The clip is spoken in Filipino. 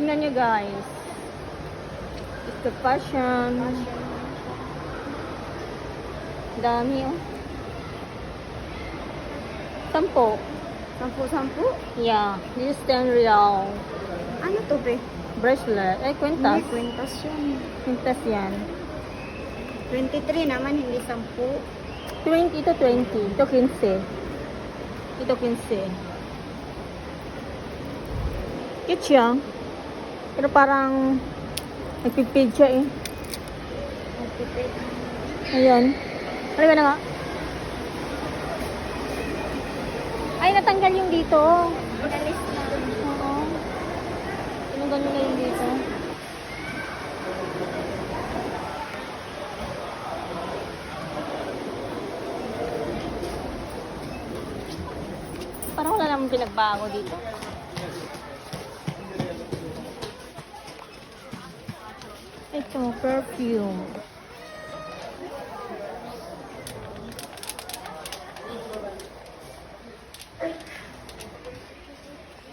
Tingnan nyo guys. Ito fashion. Dami oh. 10. 10? Yeah. This is 10 real. Ano to, be? Bracelet. Ay, kwintas. Hindi, kwintas yun. Kwintas yan. 23 naman, hindi 10. 20. Ito 20. Ito 15. Ito 15. Cute siya. Pero parang nagpipid siya eh. Nagpipid. Ayan. Ano ba na nga? Ay, natanggal yung dito. Inalis na. Oo. Tinanggal nyo na yung dito. Parang wala naman pinagbago dito. Ito, perfume.